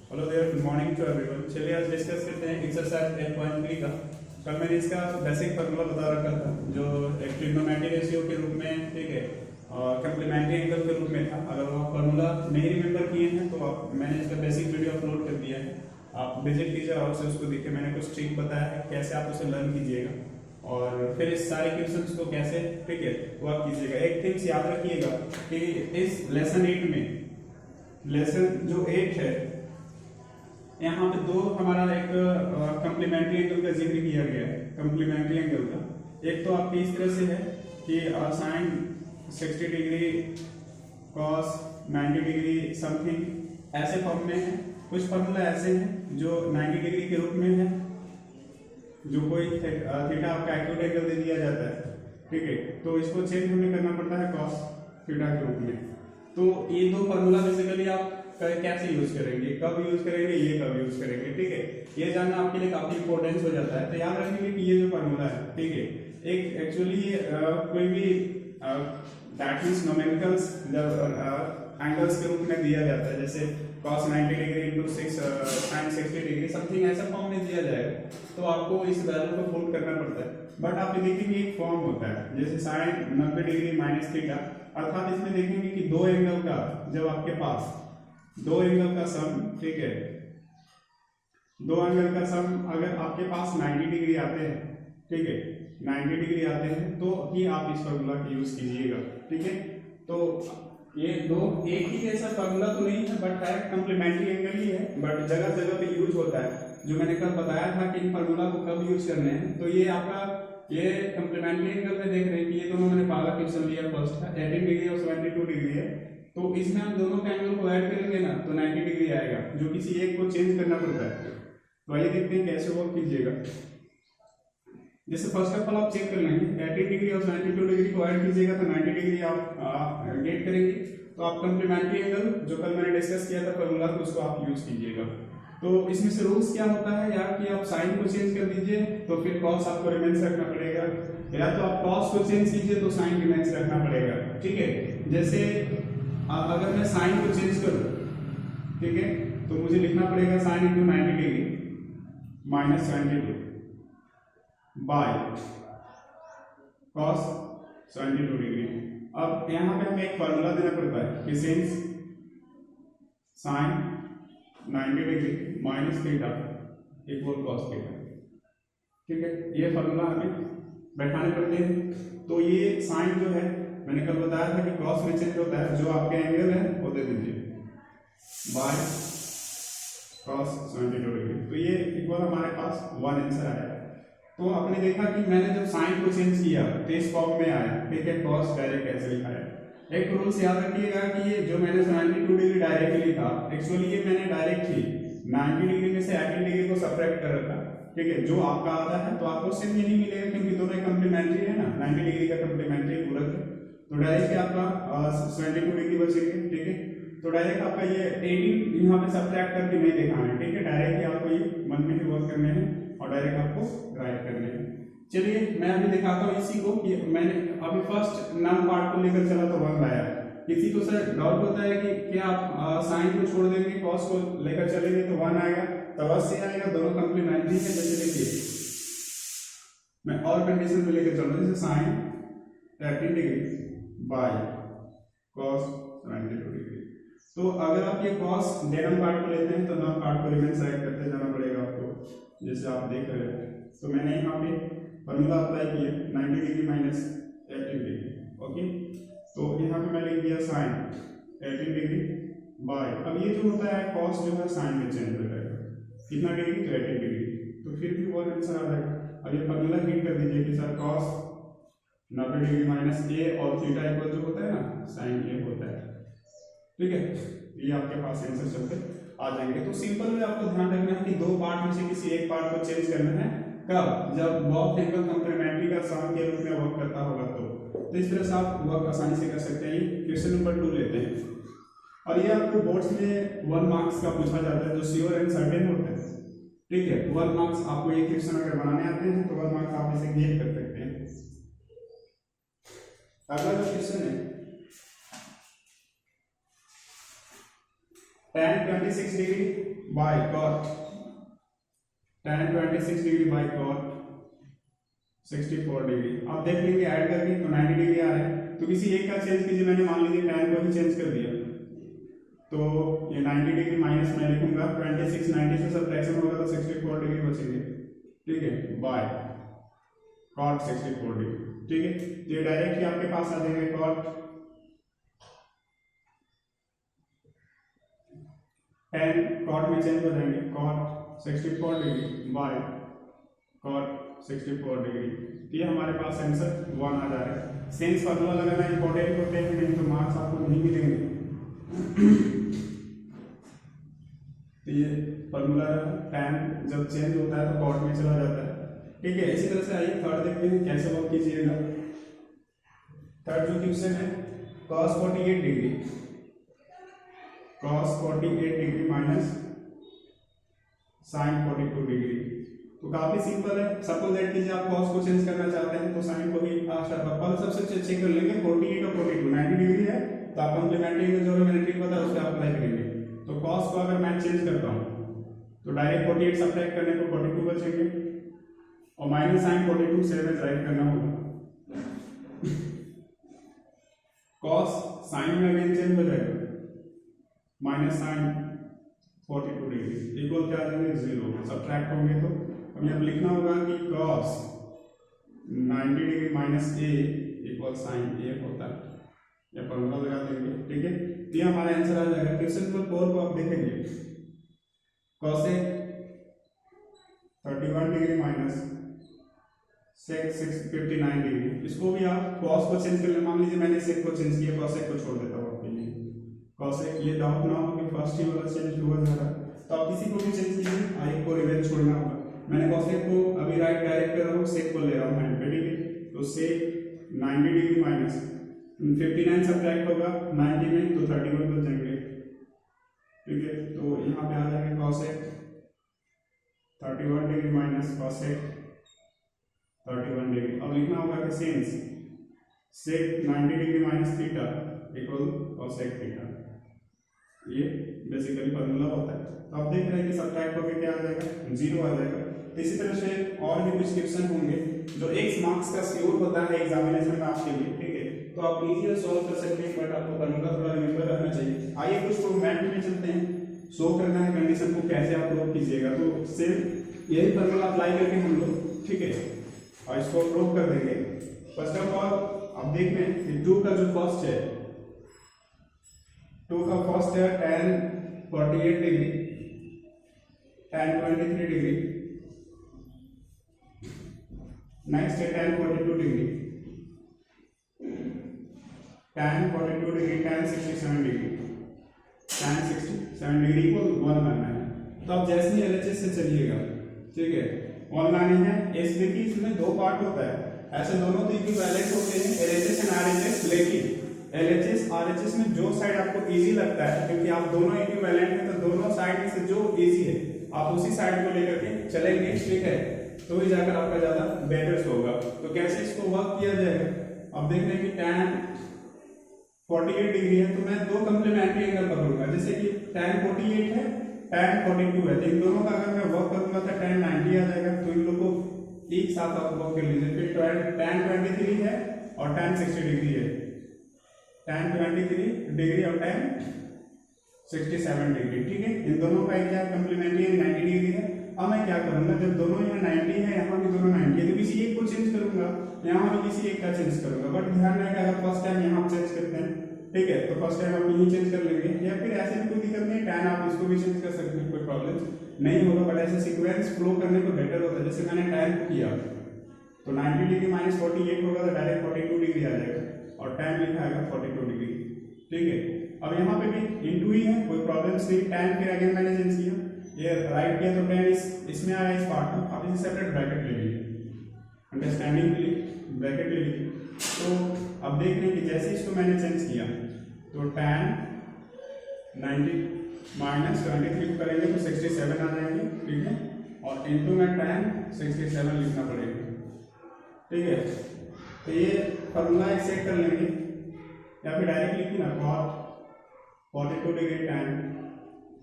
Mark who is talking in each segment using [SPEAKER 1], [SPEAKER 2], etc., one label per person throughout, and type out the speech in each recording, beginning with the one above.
[SPEAKER 1] Hello there, good morning to everyone. चलिए आज discuss करते हैं एक्सरसाइज 8.3 का। कल मैंने इसका बेसिक फार्मूला बता रखा था जो एक ट्रिग्नोमेट्री रेशियो के रूप में, ठीक है, और कम्प्लीमेंट्री एंगल के रूप में था। अगर वो फार्मूला नहीं रिमेंबर किए हैं तो मैंने इसका बेसिक वीडियो अपलोड कर दिया है, आप विजिट कीजिए और से उसको देखिए। मैंने कुछ ट्रिक बताया है कैसे आप उसे लर्न कीजिएगा और फिर इस सारे क्वेश्चंस को कैसे, ठीक है, वो आप कीजिएगा। एक थिंग्स याद रखिएगा कि इस लेसन 8 में, लेसन जो 8 है, यहाँ पे दो हमारा एक कम्प्लीमेंट्री एंगल का जिक्र किया गया है। कम्प्लीमेंट्री एंगल का एक तो आपकी इस तरह से है कि sine 60 degree, cos 90 degree something, ऐसे फॉर्म में है। कुछ फॉर्मूला ऐसे हैं जो 90 डिग्री के रूप में है, जो कोई थीटा आपका एक्यूट एंगल दे दिया जाता है, ठीक है, तो इसको चेंज हमें करना पड़ता है कॉस थीटा के रूप में। तो ये दो फॉर्मूला बेसिकली आप कैसे यूज करेंगे, कब यूज करेंगे, ये कब यूज करेंगे, ठीक है, ये जानना आपके लिए काफी इंपॉर्टेंस हो जाता है। तो याद रखेंगे कि ये जो फॉर्मूला है, ठीक है, एक एक्चुअली कोई भी दैट मींस न्यूमेरिकल्स जब एंगल्स के रूप में दिया जाता है, जैसे cos 90 degree into 6 sin 60 degree something, ऐसा फॉर्म में दिया जाएगा तो आपको इस वैल्यू को पुट करना पड़ता है। बट आप देखेंगे एक फॉर्म होता है जैसे sin 90 डिग्री माइनस थीटा, अर्थात इसमें देखेंगे कि दो एंगल का, जब आपके पास दो एंगल का सम, ठीक है, दो एंगल का सम अगर आपके पास 90 डिग्री आते हैं, ठीक है, 90 डिग्री आते हैं तो ही आप इस फार्मूला का यूज कीजिएगा, ठीक है। तो ये दो एक ही जैसा फार्मूला तो नहीं है, बट है कम्प्लीमेंट्री एंगल ही है, बट जगह जगह पे यूज होता है। जो मैंने कल बताया था कि इन फार्मूला को कब यूज करने हैं, तो ये आपका ये कम्प्लीमेंट्री एंगल में देख रहे हैं कि ये दोनों मैंने पहला क्वेश्चन लिया, फर्स्ट का 18 डिग्री और 72 डिग्री है, तो इसमें हम दोनों के एंगल को ऐड करेंगे ना तो 90 डिग्री आएगा, जो किसी एक को चेंज करना पड़ता है। तो आइए देखते हैं कैसे वर्क कीजिएगा। जैसे फर्स्ट ऑफ ऑल आप चेक कर लेंगे 18 डिग्री और 72 डिग्री को ऐड कीजिएगा तो 90 डिग्री आप गेट करेंगे। तो आप कम्प्लीमेंट्री एंगल जो कल मैंने डिस्कस किया था फार्मूला, तो उसको आप यूज कीजिएगा। तो इसमें से रूल्स क्या होता है यार कि आप साइन को चेंज कर दीजिए तो फिर कॉस आपको रिमेंस रखना पड़ेगा, या तो आप कॉस को चेंज कीजिए तो साइन रिमेंस रखना पड़ेगा, ठीक है। जैसे अगर मैं साइन को चेंज करूं, ठीक है, तो मुझे लिखना पड़ेगा sine into 90 degree minus 72 bye cos 72 degree. अब यहाँ पे हमें एक फार्मूला देना पड़ता है कि since sign 90 degree minus theta equal cos theta, ठीक है, ये फार्मूला हमें बैठाने पड़ते हैं। तो ये साइन जो है मैंने कल बताया था कि कॉस में चेंज होता है, जो आपके एंगल है वो दे दीजिए बाय कॉस 72 डिग्री, तो ये इक्वल हमारे पास 1 आंसर आया। तो आपने देखा कि मैंने जब साइन को चेंज किया तो इस फॉर्म में आया, ठीक है, कॉस डायरेक्ट ऐसे लिखा है। एक रूल्स याद रखिएगा कि ये जो मैंने 72 डिग्री डायरेक्ट लिखा, एक्चुअली ये मैंने डायरेक्ट ही 90 डिग्री में से 18 डिग्री को सब्ट्रैक्ट कर रखा, ठीक है। जो आपका आता है तो आपको सिर्फ ये नहीं मिलेगा क्योंकि दोनों कम्प्लीमेंट्री है ना, 90 डिग्री का कम्प्लीमेंट्री पूरक है, तो डायरेक्ट आपका 72 डिग्री बचेंगे, ठीक है। तो डायरेक्ट आपका ये 18 यहाँ पे सब्ट्रैक्ट करके नहीं दिखाना है, ठीक है, डायरेक्ट ही आपको ये मन में ही वर्क करने हैं और डायरेक्ट आपको राइट करने हैं। चलिए मैं अभी दिखाता हूँ इसी को कि मैंने अभी फर्स्ट नम पार्ट को लेकर चला तो 1 लाया। किसी को सर डाउट होता है कि क्या आप साइन को छोड़ देंगे कॉस को लेकर चलेंगे तो 1 आएगा, तो अवश्य आएगा, दोनों कम्प्लीमेंट्री है। जैसे देखिए मैं और कंडीशन में लेकर चल रहा हूँ, जैसे sine 18 degree by cos 72 degree. तो अगर आप ये कॉस डेनम पार्ट को लेते हैं तो नम पार्ट को रिमेंस साइड करते जाना पड़ेगा आपको, जैसे आप देख रहे हैं। तो मैंने यहाँ पे फॉर्मूला अप्लाई किया 90 डिग्री माइनस 18 डिग्री, ओके। तो यहाँ पे मैं लिख दिया साइन 18 डिग्री बाय, अब ये जो होता है कॉस जो है साइन में चेंज हो जाएगा, कितना डिग्री, तो 18 डिग्री, तो फिर भी 1 आंसर आ जाएगा। अब ये फॉर्मूला हिट कर दीजिए कि सर कॉस 90 डिग्री माइनस ए और थीटा इक्वल जो होता है ना साइन ए होता है, ठीक है। ये आपके पास आंसर चलते आ जाएंगे। तो सिंपल में आपको ध्यान रखना है कि दो पार्ट में से किसी एक पार्ट को चेंज करना है, कब, जब बोथ एंगल कम्प्लीमेंट्री का सम के रूप में वर्क करता होगा तो इस तरह से आप वर्क आसानी से कर सकते हैं। क्वेश्चन नंबर 2 लेते हैं और ये आपको बोर्ड्स में 1 मार्क्स का पूछा जाता है जो श्योर एंड सर्टेन होता है, ठीक है। 1 मार्क्स आपको ये क्वेश्चन अगर बनाने आते हैं तो 1 मार्क्स आप इसे गेट कर सकते हैं। अगला जो क्वेश्चन है tan 26 degree by cot tan 26 degree by cot 64 degree. आप देख लेंगे ऐड करके तो 90 डिग्री आ रहा है। तो किसी एक का चेंज कीजिए, मैंने मान लीजिए tan को ही चेंज कर दिया, तो ये 90 डिग्री माइनस मैं लिखूंगा 26, 90 से सब्ट्रैक्शन होगा तो 64 डिग्री बचेंगे, ठीक है, बाय कॉट 64 डिग्री, ठीक है। ये डायरेक्ट ही आपके पास आ जाएंगे कॉट tan कॉट में चेंज हो जाएंगे cot 64 degree by cot 64 degree. ये हमारे पास आंसर 1 आ जा रहा है। सेंस फार्मूला लगाना इंपॉर्टेंट होते हैं, नहीं तो मार्क्स आपको नहीं मिलेंगे। तो ये फार्मूला tan जब चेंज होता है तो कॉट में चला जाता है, ठीक है। इसी तरह से आइए थर्ड देखते हैं कैसे वर्क कीजिएगा। थर्ड जो क्वेश्चन है cos 48 degree, cos 48 degree minus sin 42 degree. तो काफी सिंपल है। सपोज दैट कीजिए आप cos को चेंज करना चाहते हैं तो sin को भी पहले सबसे चेक कर लेंगे 48 और 42 90 डिग्री है तो आप कॉम्प्लीमेंट्री में जो मैंने ट्रिक बताया उसको अप्लाई करेंगे। तो cos को अगर मैं चेंज करता हूं तो डायरेक्ट 48 सब्ट्रैक्ट करने को 42 बचेंगे और माइनस sin 42 से राइट करना होगा। cos sin में अगेन चेंज हो जाएगा माइनस sin 42 डिग्री इक्वल क्या आ जाएंगे 0, सब्ट्रैक्ट होंगे तो हमें अब लिखना होगा कि cos 90 degree minus a equal sin a होता है, या फॉर्मूला लगा देंगे, ठीक है। तो ये हमारा आंसर आ जाएगा। क्वेश्चन नंबर 4 को आप देखेंगे cosec 31 degree minus sec 59 degree. इसको भी आप cos को चेंज कर ले, मान लीजिए मैंने sec को चेंज किया, cosec को छोड़ देता हूँ आपके लिए। cosec ये डाउट ना हो कि फर्स्ट ही वाला चेंज हुआ जा रहा है, तो आप किसी को भी चेंज कीजिए, आई को रिवर्स छोड़ना होगा। मैंने cosec को अभी राइट डायरेक्ट कर रहा हूँ, sec को ले रहा हूँ हैंड पे, ठीक है। तो sec 90 डिग्री माइनस 59 सब्ट्रैक्ट होगा 90 में तो 31 बच जाएंगे, ठीक है। तो यहाँ पे आ जाएगा cosec 31 degree minus cosec 31 degree. अब लिखना होगा कि since sec 90 degree minus theta equal cosec theta. ये बेसिकली फार्मूला होता है। तो आप देख रहे हैं कि सब्ट्रैक्ट होकर क्या आ जाएगा 0 आ जाएगा। तो इसी तरह से और भी कुछ क्वेश्चन होंगे जो x मार्क्स का श्योर होता है एग्जामिनेशन में आपके लिए, ठीक है। तो आप इजीली सॉल्व कर सकते हैं, बट आपको फार्मूला थोड़ा रिमेंबर रखना चाहिए। आइए कुछ प्रूवमेंट में चलते हैं, शो करना है कंडीशन को कैसे आप प्रूव कीजिएगा। तो सिर्फ यही फार्मूला अप्लाई करके हम लोग, ठीक है, और इसको प्रूव कर देंगे। फर्स्ट ऑफ ऑल आप देख रहे हैं कि 2 का जो कॉस्ट है, 2 का कॉस्ट है tan 48 degree tan 23 degree, next है tan 42 degree, tan 42 degree, tan 67 degree, tan 67 degree को 1 लाना है। तो आप जैसे ही LHS से चलिएगा, ठीक है, 1 लाने हैं। इस देखिए इसमें 2 पार्ट होता है, ऐसे दोनों तो इक्विवेलेंट होते हैं LHS एंड RHS, लेकिन LHS RHS में जो साइड आपको इजी लगता है, क्योंकि आप दोनों इक्विवेलेंट हैं तो दोनों साइड में से जो इजी है आप उसी साइड को लेकर के चलेंगे, ठीक है। तो ही जाकर आपका ज्यादा बेटर होगा। तो कैसे इसको वर्क किया जाएगा, अब देख रहे हैं कि tan 48 डिग्री है तो मैं 2 कंप्लीमेंट्री एंगल पकड़ूंगा, जैसे कि tan 48 है tan 42 है, तो इन दोनों का अगर मैं वर्क करूंगा तो tan 90 आ जाएगा। तो इन लोगों को एक साथ आप वर्क कर लीजिए। फिर tan 23 है और tan 60 डिग्री है, tan 23 डिग्री और tan 67 डिग्री, ठीक है। इन दोनों का क्या कंप्लीमेंट्री 90 डिग्री है। अब मैं क्या करूंगा, जब दोनों यहाँ 90 है, यहाँ भी दोनों 90 है, तो किसी एक को चेंज करूंगा, यहाँ भी किसी एक का चेंज करूंगा। बट ध्यान रखें अगर फर्स्ट टाइम यहाँ चेंज करते हैं, ठीक है, तो फर्स्ट टाइम आप यही चेंज कर लेंगे, या फिर ऐसे भी कोई दिक्कत नहीं, tan आप इसको भी चेंज कर सकते हैं, कोई प्रॉब्लम नहीं होगा। बट ऐसे सीक्वेंस फ्लो करने को बेटर होता है। जैसे मैंने tan को किया तो 90 डिग्री माइनस 48 होगा तो डायरेक्ट 42 डिग्री आ जाएगा, और tan लिखा आएगा 42 डिग्री, ठीक है। अब यहाँ पे भी इनटू ही है, कोई प्रॉब्लम नहीं। tan फिर अगेन मैंने चेंज किया, ये राइट किया तो tan इसमें आया इस पार्ट में, आप इसे सेपरेट ब्रैकेट ले लीजिए, अंडरस्टैंडिंग के लिए ब्रैकेट ले लीजिए। तो अब देख रहे हैं कि जैसे इसको मैंने चेंज किया तो tan 90 माइनस 23 करेंगे तो 67 आ जाएंगे, ठीक है, और इनटू में tan 67 लिखना पड़ेगा, ठीक है। तो ये फॉर्मूला एक सेट कर लेंगे, या फिर डायरेक्ट लिखिए ना cot 42 degree tan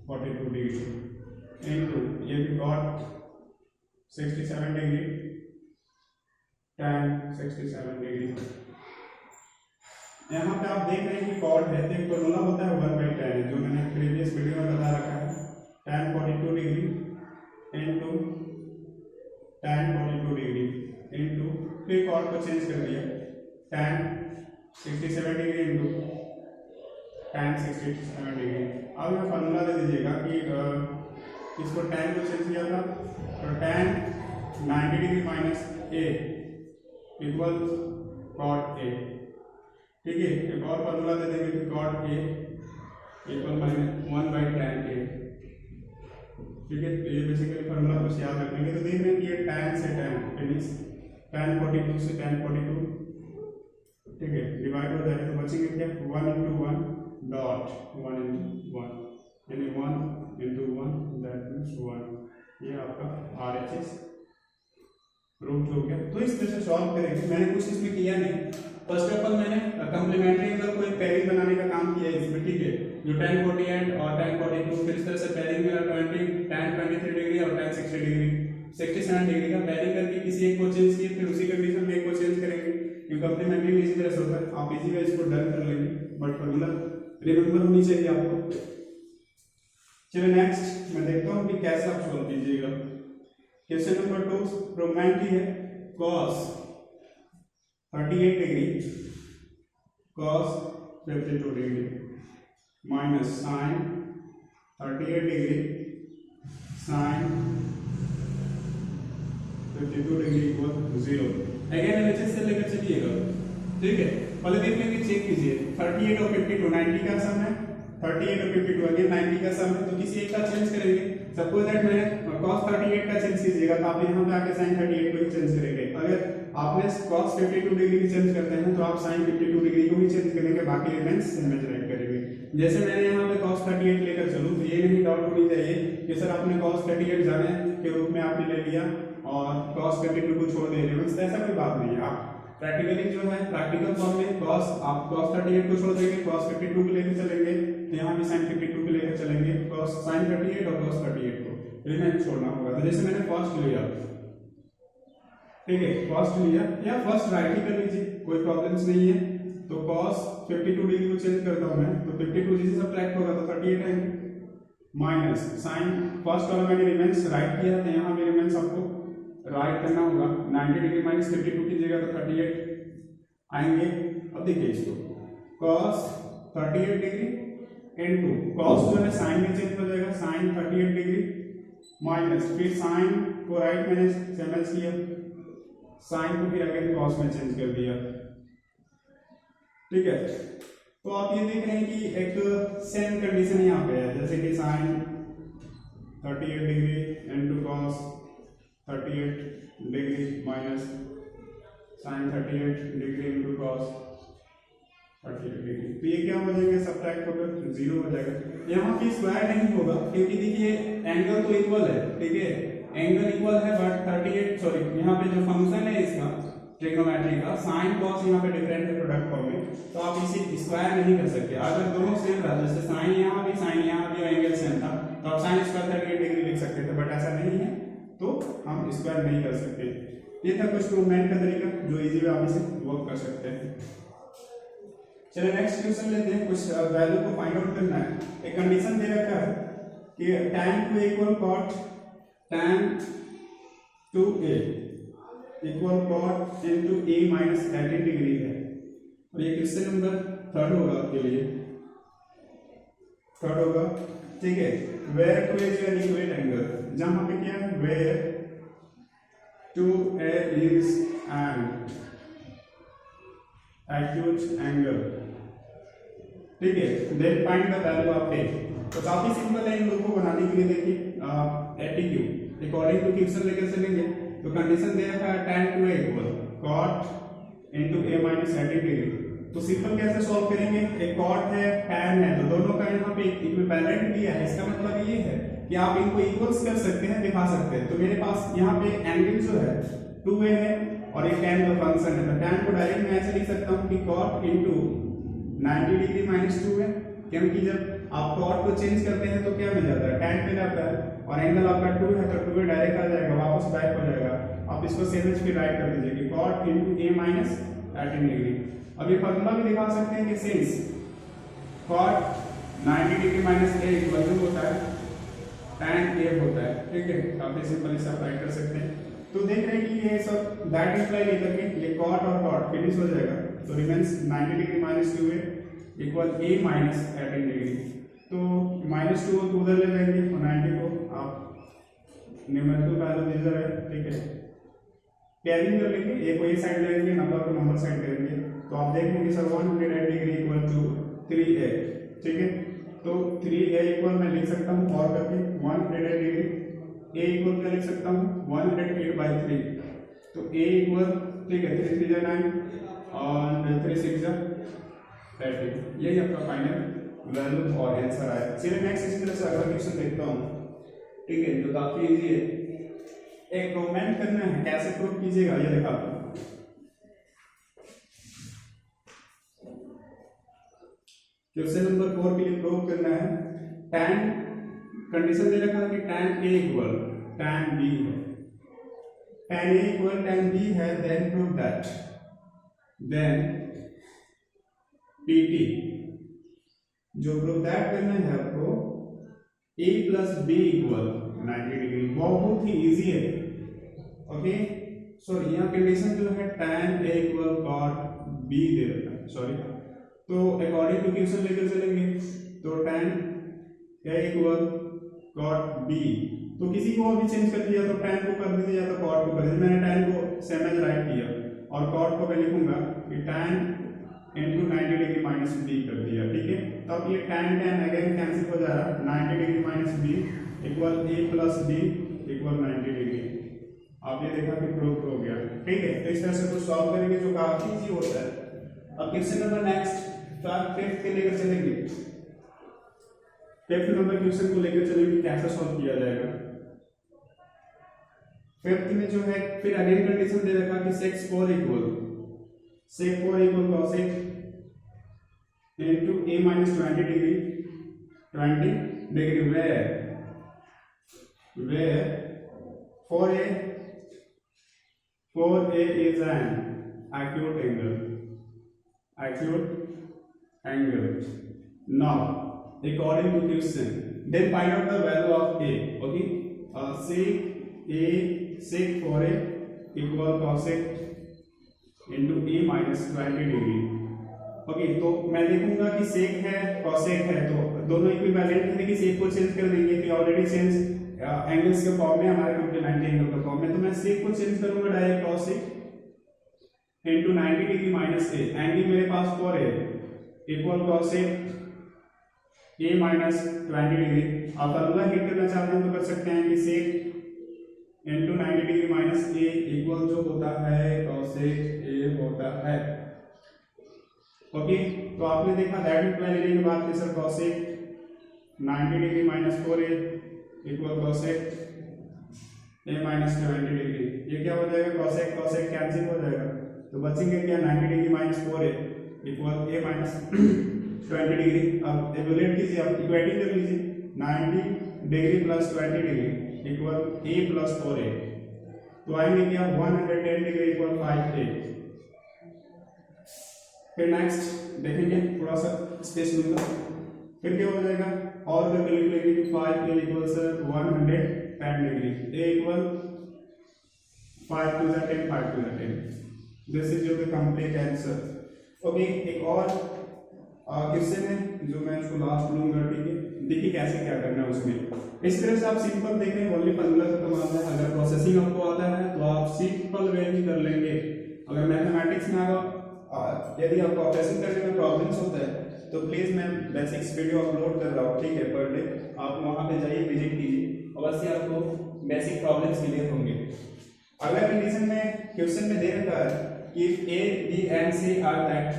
[SPEAKER 1] 42 degree, into ये भी cot 67 डिग्री tan 67 डिग्री। यहाँ पे आप देख रहे हैं कि cot है तो एक फॉर्मूला होता है 1/tan है, जो मैंने प्रीवियस वीडियो में बता रखा है। tan 42 degree into tan 42 degree into फिर cot को चेंज कर दिया tan 67 degree into tan 67 degree. अब यह फॉर्मूला दे दीजिएगा कि इसको tan को चेंज किया था तो tan 90 degree minus a equal cot a। ठीक है, एक और फॉर्मूला दे देंगे कि cot a equal -1/tan a। ठीक है, तो ये बेसिकली फॉर्मूला कुछ याद रखेंगे। तो देख रहे हैं कि ये tan से tan फिनिश tan 42 से tan 42, ठीक है, डिवाइड हो जाएगा तो बचेंगे क्या 1 into 1 डॉट 1 into 1 यानी 1 into 1 दैट मीन्स 1। ये आपका RHS प्रूव हो गया। तो इस तरह से सॉल्व करेंगे। मैंने कुछ इसमें किया नहीं, फर्स्ट ऑफ ऑल मैंने कॉम्प्लीमेंट्री एंगल को एक पेयरिंग बनाने का काम किया इसमें। ठीक है, जो tan 48 और tan 42 फिर इस तरह से पेयरिंग मेरा tan 23 डिग्री और tan 60 डिग्री 67 डिग्री का पेयरिंग करके किसी एक को चेंज किए, फिर उसी कंडीशन में एक को चेंज करेंगे। ये कॉम्प्लीमेंट्री में इसी तरह से होता है, आप इजी वे इसको डन कर लेंगे, बट फॉर्मूला रिमेंबर होनी चाहिए आपको। चलिए नेक्स्ट मैं देखता हूँ कि कैसे आप सॉल्व कीजिएगा। क्वेश्चन नंबर 2 प्रोबेबिलिटी है cos 38 degree cos 52 degree minus sin 38 degree sin 52 degree equal 0। Again LHS से लेकर चलिएगा। ठीक है, पहले देख लेंगे, चेक कीजिए 38 और 52 90 का सम है, 38 और 52 अगेन 90 का सम है, तो किसी एक का चेंज करेंगे। सपोज दैट मैंने cos 38 का चेंज कीजिएगा तो आप यहाँ पे आके sin 38 को ही चेंज करेंगे। अगर आपने cos 52 डिग्री भी चेंज करते हैं तो आप sin 52 डिग्री को भी चेंज करेंगे, बाकी रिमेंस सेम एज राइट करेंगे। जैसे मैंने यहाँ पे cos 38 लेकर चलूँ तो ये नहीं डाउट होनी चाहिए कि सर आपने cos 38 जाने के रूप में आपने ले लिया और cos 52 को छोड़ दे रहे हो, ऐसा कोई बात नहीं है। आप प्रैक्टिकली जो है प्रैक्टिकल फॉर्म में आप cos 38 को छोड़ देंगे, cos 52 को लेकर चलेंगे, यहाँ भी sin 52 को लेकर चलेंगे, sin 38 और cos 38 को रिमेन छोड़ना होगा। तो जैसे मैंने फर्स्ट लिया, ठीक है, फर्स्ट लिया या फर्स्ट राइट ही कर लीजिए, कोई प्रॉब्लम्स नहीं है। तो cos 52 डिग्री को चेंज करता हूं मैं, तो 52 जिसे सब्ट्रैक्ट होगा तो 38 आएंगे माइनस sin फर्स्ट वाला मैंने रिमेंस राइट किया तो यहाँ भी रिमेंस आपको राइट करना होगा। 90 डिग्री माइनस 52 कीजिएगा तो 38 आएंगे। अब देखिए इसको cos 38 डिग्री इनटू cos जो है sin में चेंज हो जाएगा sin 38 डिग्री माइनस फिर sin को राइट मैंने चेंज किया, sin को फिर अगेन cos में चेंज कर दिया। ठीक है, तो आप ये देख रहे हैं कि एक सेम कंडीशन यहाँ पे है, जैसे कि sin 38 degree into cos 38 degree minus sin 38 degree into cos 38 degree. तो ये क्या हो जाएगा, सब्ट्रैक्ट होकर 0 हो जाएगा। यहाँ पे स्क्वायर नहीं होगा क्योंकि देखिए एंगल तो इक्वल है, ठीक है, एंगल इक्वल है, बट 38 सॉरी यहाँ पे जो फंक्शन है इसका ट्रिग्नोमेट्री का sin cos यहाँ पे डिफरेंट है प्रोडक्ट फॉर्म में, तो आप इसे स्क्वायर नहीं कर सकते। अगर दोनों सेम रहा, जैसे sin यहाँ भी एंगल सेम था तो आप sin स्क्वायर 38 डिग्री लिख सकते थे, बट ऐसा नहीं है तो हम स्क्वायर नहीं कर सकते। ये था कुछ प्रूवमेंट का तरीका जो इजी वे आप इसे वर्क कर सकते हैं। चलिए नेक्स्ट क्वेश्चन लेते हैं, कुछ वैल्यू को फाइंड आउट करना है। एक कंडीशन दे रखा है कि tan 2 equal cot tan 2a equal cot into a minus 18 degree है, और ये क्वेश्चन नंबर 3 होगा आपके लिए, 3 होगा। ठीक है, where 2a is an equate angle, जहां पे क्या है where 2a is an acute angle। ठीक है, then find the value of a। तो काफी सिंपल है इन लोगों को बनाने के लिए। देखिए एटीट्यूड अकॉर्डिंग टू क्वेश्चन लेकर चलेंगे, तो कंडीशन दे रखा है tan 2a equal cot into a minus 18 degree. तो सिंपल कैसे सॉल्व करेंगे, एक cot है tan है, तो दोनों का यहाँ पे इक्विवेलेंट दिया है, इसका मतलब ये है कि आप इनको इक्वल्स कर सकते हैं, दिखा सकते हैं। तो मेरे पास यहाँ पे एंगल जो है 2a है और एक tan का फंक्शन है, तो tan को डायरेक्ट मैं ऐसे लिख सकता हूँ कि cot into 90 डिग्री माइनस 2 है, क्योंकि जब आप कॉट को चेंज करते हैं तो क्या मिल जाता है, tan मिल जाता है, और एंगल आपका 2 है तो 2 डायरेक्ट आ जाएगा, वापस बैक हो जाएगा। आप इसको सेम एज फिर राइट कर दीजिए कि cot into a minus 18 degree. अब ये फार्मूला भी दिखा सकते हैं कि since cot 90 degree minus a equal to होता है tan a होता है, ठीक है। काफी सिंपल इसे अप्लाई कर सकते हैं। तो देख रहे हैं कि ये सब दैट इंप्लाई लेकर के ये cot और cot फिनिश हो जाएगा, तो remains 90 degree minus 2a equal a minus 18 degree. तो माइनस 2 को उधर ले जाएंगे और 90 को आप न्यूमेरिकल वैल्यू दीजिए, ठीक है, कैरिंग कर लेंगे, ए को ए साइड ले लेंगे, नंबर को नंबर साइड करेंगे, तो आप देख लेंगे sir 108 degree equal to 3a, ठीक है। तो 3a इक्वल मैं लिख सकता हूँ और करके 108 डिग्री, a इक्वल क्या लिख सकता हूँ 108/3, तो a इक्वल, ठीक है, 3 3 9 और 3 6 30, यही आपका फाइनल वैल्यू और आंसर आया। चलिए नेक्स्ट इसी तरह से अगला क्वेश्चन देखता हूँ, ठीक है, जो काफी इजी है। एक प्रूवमेंट करना है, कैसे प्रूव कीजिएगा ये दिखाता हूँ। क्वेश्चन नंबर 4 के लिए प्रूव करना है, tan कंडीशन दे रखा है कि tan a equal tan b है, tan a equal tan b है, then prove that, then pt जो प्रूव दैट करना है आपको a plus b equal 90 degree, बहुत ही इजी है, ओके। सॉरी यहाँ कंडीशन जो है tan a equal cot b दे रखा है, सॉरी, तो अकॉर्डिंग टू क्वेश्चन लेकर चलेंगे, तो tan a equal cot b, तो किसी को अभी चेंज कर दिया तो tan को कर दीजिए या तो cot को कर दीजिए, मैंने tan को सेम एज राइट किया और cot को मैं लिखूंगा कि tan into 90 degree minus b कर दिया, ठीक है। तो अब ये tan अगेन कैंसिल हो जा रहा है, 90 degree minus b equal a plus b equal 90 degree. आप ये देखा कि प्रूफ हो गया, ठीक है। तो इस तरह से कुछ सॉल्व करेंगे जो काफी इजी होता है। अब क्वेश्चन नंबर नेक्स्ट फिफ्थ के लेकर चलेंगे, फिफ्थ नंबर क्वेश्चन को लेकर चलेंगे कैसे सॉल्व किया जाएगा। फिफ्थ में जो है फिर अगेन कंडीशन दे रखा कि sec 4 equal cosec into a minus 20 degree where 4a is an acute angle. Now according to question, then find out the value of a, okay. Sec 4a equal cosec into a minus 20 degree, okay. तो मैं देखूंगा कि सेक है cosec है, तो दोनों equivalent है कि सेक को चेंज कर देंगे, तो ऑलरेडी चेंज एंगल्स के फॉर्म में हमारे कॉम्प्लीमेंट्री एंगल का फॉर्म में, तो मैं सेक को चेंज करूंगा direct cosec into 90 degree minus A, angle मेरे पास 4 है equal cosec A minus 20 degree. आप फार्मूला हिट करना चाहते हैं तो कर सकते हैं कि sec into 90 degree minus A equal जो होता है कॉसेक ए होता है, ओके। तो आपने देखा दैट इंप्लाई लेने के बाद कि sir cosec 90 degree minus 4a equal cosec a minus 20 degree, ये क्या हो जाएगा, cosec कैंसिल हो जाएगा, तो बचेंगे क्या 90 degree minus 4a equal a minus 20 degree. अब इवैल्यूएट कीजिए, आप इक्वेटिंग कर लीजिए, 90 degree plus 20 degree equal a plus 4a, तो आएंगे क्या 110 डिग्री इक्वल 5a। फिर नेक्स्ट देखेंगे, थोड़ा सा स्पेस लूंगा, फिर क्या हो जाएगा और करके लिख लेंगे कि 5a equal sir 110 degree, a equal 5 to the 10 this is your complete answer, okay. एक और क्वेश्चन है जो मैं इसको लास्ट लूंगा, ठीक है। देखिए कैसे क्या करना है उसमें, इस तरह से आप सिंपल देख रहे हैं, ओनली फार्मूला खत्म आता है। अगर प्रोसेसिंग आपको आता है तो आप सिंपल वे में कर लेंगे। अगर मैथमेटिक्स में यदि आपको ऑपरेशन करने में प्रॉब्लम्स होता है तो प्लीज मैं बेसिक्स वीडियो अपलोड कर रहा हूँ, ठीक है, पर डे आप वहां पे जाइए, विजिट कीजिए, अवश्य आपको बेसिक प्रॉब्लम्स क्लियर होंगे। अगला कंडीशन में क्वेश्चन में दे रखा है कि A B and C are at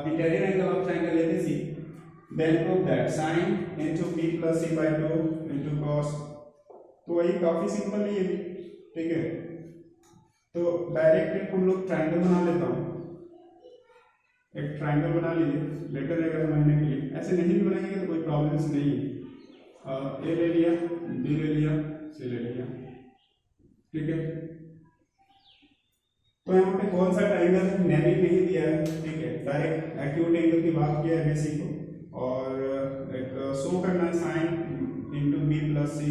[SPEAKER 1] interior angle of triangle ABC, then prove that sin into b plus c by 2 into cos, तो वही काफी सिंपल है ये भी, ठीक है। तो डायरेक्ट हम लोग ट्रायंगल बना लेता हूँ, एक ट्राइंगल बना लीजिए, बेटर रहेगा समझने के लिए। ऐसे नहीं भी बनाएंगे तो कोई प्रॉब्लम्स नहीं है। ए ले लिया, बी ले लिया, सी ले लिया, ठीक है। तो यहाँ पे कौन सा ट्राइंगल नेवी नहीं दिया है, ठीक है, डायरेक्ट एक्यूट एंगल की बात किया है बेसिक को, और एक शो करना है sine into B plus C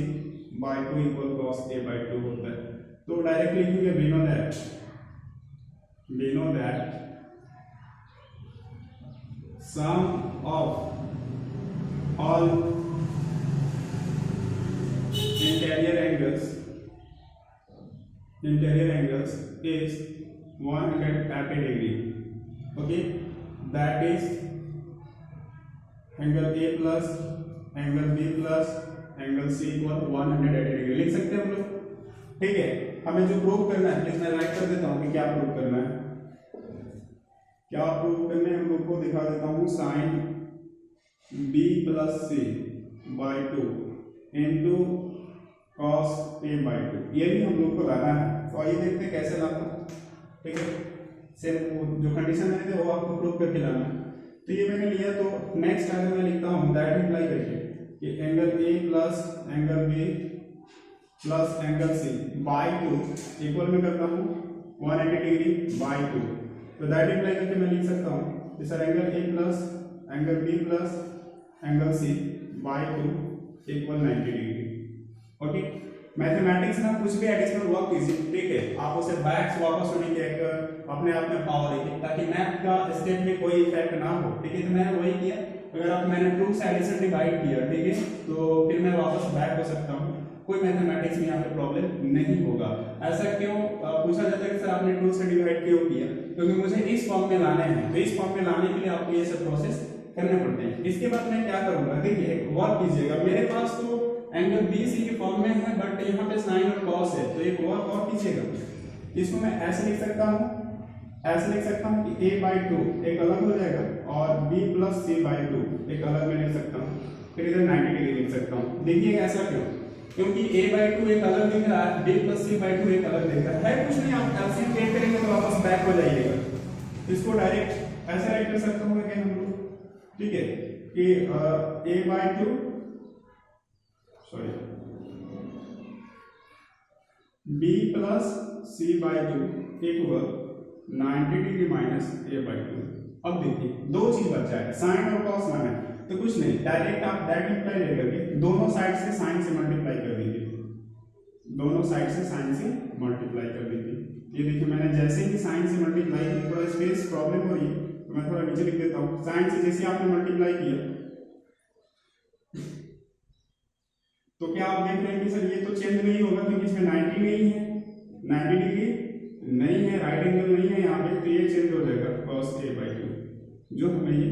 [SPEAKER 1] by 2 equal cos A by 2 होता है। तो डायरेक्ट लिखेंगे we know that sum of all interior angles is 180 degree. Okay, that is angle A plus angle B plus angle C equal 180 degree लिख सकते हैं हम लोग, ठीक है। हमें जो प्रूव करना है, प्लीज मैं राइट कर देता हूँ कि क्या प्रूव करना है। क्या प्रूव करना है हम लोग को दिखा देता हूँ, sine B plus C by 2 into cos A by 2, ये भी हम लोग को लाना है। तो आइए देखते हैं कैसे लाना है, ठीक है। सेम जो कंडीशन मैंने दी वो आपको प्रूव करके लाना है। तो ये मैंने लिया, तो नेक्स्ट अगर मैं लिखता हूँ दैट इम्प्लाई करके कि angle A plus angle B plus angle C by 2 equal में करता हूँ 180 डिग्री बाई 2। तो दैट इम्प्लाई करके मैं लिख सकता हूँ कि sir angle A plus angle B plus angle C by 2 equal 90 degree. Okay, mathematics में कुछ भी एडिशनल वर्क कीजिए, ठीक है, आप उसे बैक वापस होने के एक अपने आप में पावर देखिए, ताकि मैथ का स्टेप में कोई इफेक्ट ना हो, ठीक है। तो मैंने वही किया, अगर आप मैंने 2 से एडिशन डिवाइड किया, ठीक है, तो फिर मैं वापस बैक हो सकता हूँ, कोई मैथमेटिक्स में यहाँ पे प्रॉब्लम नहीं होगा। ऐसा क्यों पूछा जाता है कि सर आपने 2 से डिवाइड क्यों किया, क्योंकि मुझे इस फॉर्म में लाने हैं, तो इस फॉर्म में लाने के लिए आपको ये सब प्रोसेस करने पड़ते हैं। इसके बाद मैं क्या करूंगा, देखिए एक वर्क कीजिएगा, मेरे पास तो एंगल बी सी के फॉर्म में है, बट यहाँ पे साइन और कॉस है, तो एक और कीजिएगा, इसको मैं ऐसे लिख सकता हूँ, ऐसे लिख सकता हूँ कि a बाई 2 एक अलग हो जाएगा और b प्लस सी बाई 2 एक अलग में लिख सकता हूँ, फिर इधर 90 डिग्री लिख सकता हूँ। देखिए ऐसा क्यों, क्योंकि a बाई 2 एक अलग दिख रहा है, b प्लस सी बाई 2 एक अलग दिख रहा है, कुछ नहीं, आप एलसीएम टेक करेंगे तो वापस बैक हो जाइएगा। इसको डायरेक्ट ऐसे राइट कर सकता हूँ हम लोग, ठीक है, कि a by 2 sorry b plus C by 2 equal 90 degree minus a by 2। अब देखिए दो चीज बच जाएगा, साइन और कॉस माना है, तो कुछ नहीं, डायरेक्ट आप दैट इंप्लाई ले करके दोनों साइड से साइन से मल्टीप्लाई कर दीजिए, दोनों साइड से साइन से मल्टीप्लाई कर दीजिए। ये देखिए मैंने जैसे ही साइन से मल्टीप्लाई किया, थोड़ा स्पेस प्रॉब्लम हो रही है तो मैं थोड़ा नीचे लिख देता हूँ। साइन से जैसे आपने मल्टीप्लाई किया तो क्या आप देख रहे हैं कि सर ये तो चेंज नहीं होगा, क्योंकि इसमें 90 नहीं है, 90 डिग्री नहीं है, राइट एंगल नहीं है यहाँ पे, तो ये चेंज हो जाएगा cos a बाई 2, जो हमें ये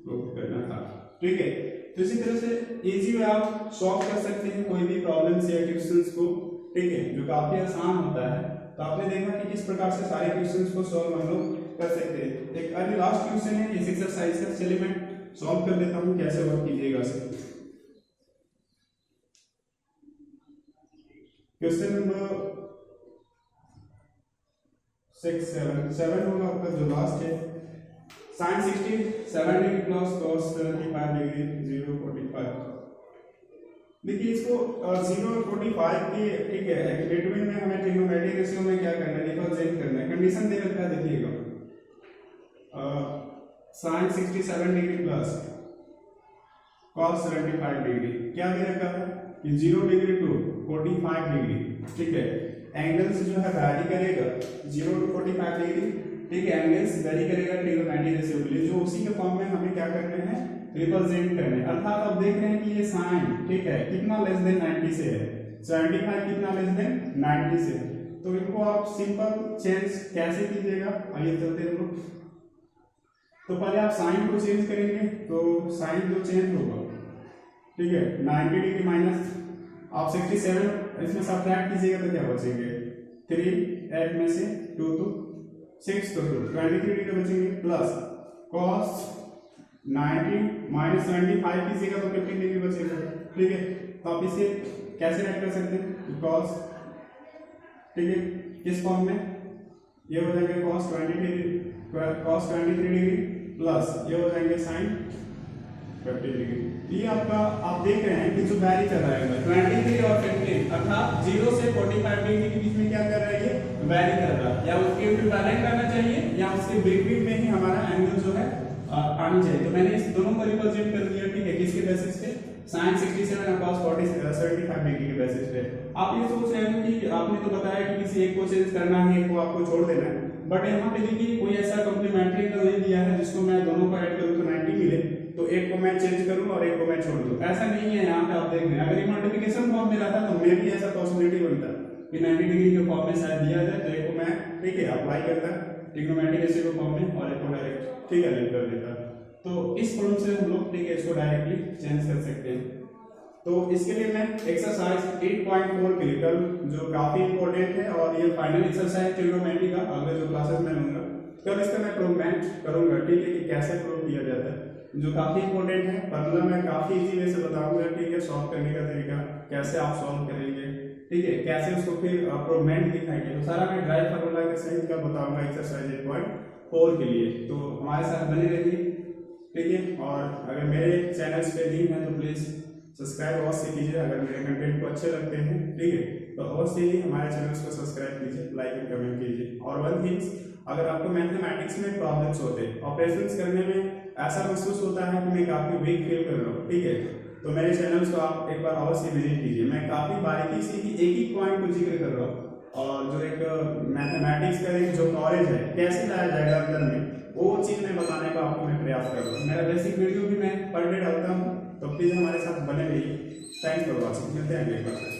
[SPEAKER 1] प्रूव करना था, ठीक है। तो इसी तरह से इजी वे आप सॉल्व कर सकते हैं कोई भी प्रॉब्लम्स या क्वेश्चंस को, ठीक है, जो काफी आसान होता है। तो आपने देखा कि किस प्रकार से सारे क्वेश्चंस को सॉल्व हम लोग कर सकते हैं। एक अभी लास्ट क्वेश्चन है इस एक्सरसाइज का, चलिए मैं सॉल्व कर देता हूँ कैसे वर्क कीजिएगा। क्वेश्चन नंबर 7 होगा आपका जो लास्ट है, sine 67 degree plus cos 35 degree 0.45। देखिए इसको 0.45 के, ठीक है, बिटवीन में हमें ट्रिग्नोमेट्रिक रेशियो में क्या करना है, रिप्रेजेंट करना है। कंडीशन दे रखा है, देखिएगा sine 67 degree plus cos 75 degree, क्या दे रखा है कि 0 डिग्री टू 45 डिग्री, ठीक है। एंगल्स जो है वैरी करेगा 0 टू 45 डिग्री, ठीक है, एंगल्स वैरी करेगा ट्रिग्नोमेट्रिक रेशियो के लिए, जो उसी के फॉर्म में हमें क्या करने हैं, रिप्रेजेंट करने। अर्थात आप देख रहे हैं कि ये साइन, ठीक है, कितना लेस देन 90 से है, 75 कितना लेस देन 90 से है, तो इनको आप सिंपल चेंज कैसे कीजिएगा, आइए चलते हैं लोग। तो पहले आप साइन को चेंज करेंगे, तो साइन जो चेंज होगा, ठीक है, 90 डिग्री माइनस आप 67 इसमें सब्ट्रैक्ट कीजिएगा तो क्या बचेंगे, 3 8 में से 2 तो 6 तो 23 डिग्री बचेंगे, प्लस cos 90 माइनस 75 कीजिएगा तो 15 डिग्री बचेगा, ठीक है। तो आप इसे कैसे राइट कर सकते हैं, cos, ठीक है, किस फॉर्म में, ये हो जाएगा cos 23 डिग्री प्लस ये हो जाएंगे साइन 50 डिग्री। ये आपका आप देख रहे हैं कि जो वैरी कर रहा है 23 और 15 अर्थात 0 से 45 डिग्री के बीच में क्या कर रहा है, ये वैरी कर रहा है। या उसके इक्विवेलेंट करना चाहिए या उसके बिटवीन में ही हमारा एंगल जो है आनी चाहिए। तो मैंने इस दोनों को रिप्रेजेंट कर दिया, ठीक है, किसके बेसिस पे, sin 67 और cos 75 डिग्री के बेसिस पे। आप ये सोच रहे हो कि आपने तो बताया कि किसी एक को चेंज करना है, एक को आपको छोड़ देना है, बट यहाँ पे देखिए कोई ऐसा कॉम्प्लीमेंट्री एंगल नहीं दिया है जिसको मैं दोनों को ऐड करूं तो 90 मिले, तो एक को मैं चेंज करूं और एक को मैं छोड़ दूं। ऐसा नहीं है, यहाँ पे आप देख रहे हैं। अगर ये मल्टीप्लिकेशन फॉर्म में रहता तो मे भी ऐसा पॉसिबिलिटी बनता कि 90 डिग्री के फॉर्म में शायद दिया जाए, तो एक को मैं, ठीक है, अप्लाई करता ट्रिग्नोमेट्रिक रेशियो के फॉर्म में और एक को डायरेक्ट, ठीक है, लिख कर देता। तो इस फॉर्म से हम लोग, ठीक है, इसको डायरेक्टली चेंज कर सकते हैं। तो इसके लिए मैं एक्सरसाइज 8.4 के लिए कल, जो काफी इंपॉर्टेंट है और ये फाइनल एक्सरसाइज ट्रिग्नोमेट्री का अगले जो क्लासेस में लूंगा, कल इसका मैं प्रूवमेंट करूंगा, ठीक है, कि कैसे प्रूव किया जाता है, जो काफी इंपॉर्टेंट है। फॉर्मूला मैं काफी इजी वे से बताऊंगा, ठीक है, सॉल्व करने का तरीका कैसे आप सॉल्व करेंगे, ठीक है, कैसे उसको फिर प्रूवमेंट दिखाएंगे, तो सारा मैं ड्राइव फार्मूला के सहित का बताऊंगा एक्सरसाइज 8.4 के लिए। तो हमारे साथ बने रहिए, ठीक है। और अगर मेरे चैनल्स पे न्यू है तो प्लीज सब्सक्राइब अवश्य कीजिए। अगर मेरे कंटेंट को अच्छे लगते हैं, ठीक है, तो अवश्य ही हमारे चैनल्स को सब्सक्राइब कीजिए, लाइक एंड कमेंट कीजिए। और वन थिंग्स, अगर आपको मैथमेटिक्स में प्रॉब्लम्स होते हैं, ऑपरेशंस करने में ऐसा महसूस होता है कि मैं काफी वीक फील कर रहा हूँ, ठीक है, तो मेरे चैनल्स को आप एक बार अवश्य विजिट कीजिए। मैं काफी बारीकी से ही एक ही पॉइंट को जिक्र कर रहा हूँ, और जो एक मैथमेटिक्स का एक जो नॉलेज है कैसे लाया जाएगा अंदर में, वो चीज मैं बताने का आपको मैं प्रयास कर रहा हूँ। मेरा बेसिक वीडियो भी मैं पर डे डालता हूँ, तो प्लीज हमारे साथ बने रहिए। थैंक्स फॉर वॉचिंग, मिलते हैं अगले क्लास में।